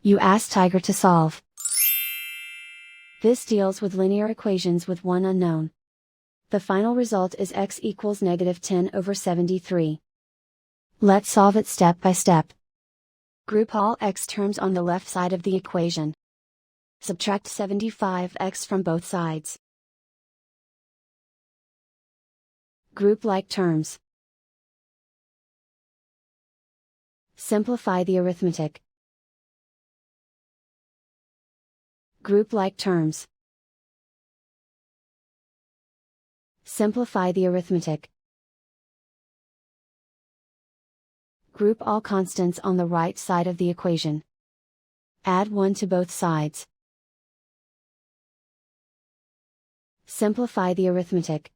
You ask Tiger to solve. This deals with linear equations with one unknown. The final result is x equals -10/73. Let's solve it step by step. Group all x terms on the left side of the equation. Subtract 75x from both sides. Group like terms. Simplify the arithmetic. Group like terms. Simplify the arithmetic. Group all constants on the right side of the equation. Add 1 to both sides. Simplify the arithmetic.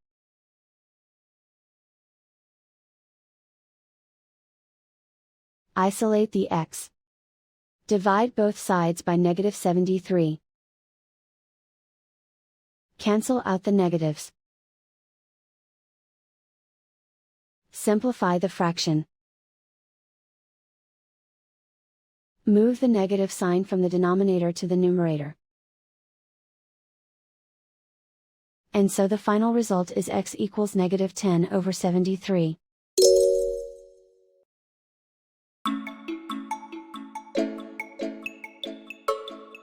Isolate the x. Divide both sides by -73. Cancel out the negatives. Simplify the fraction. Move the negative sign from the denominator to the numerator. And so the final result is x equals -10/73.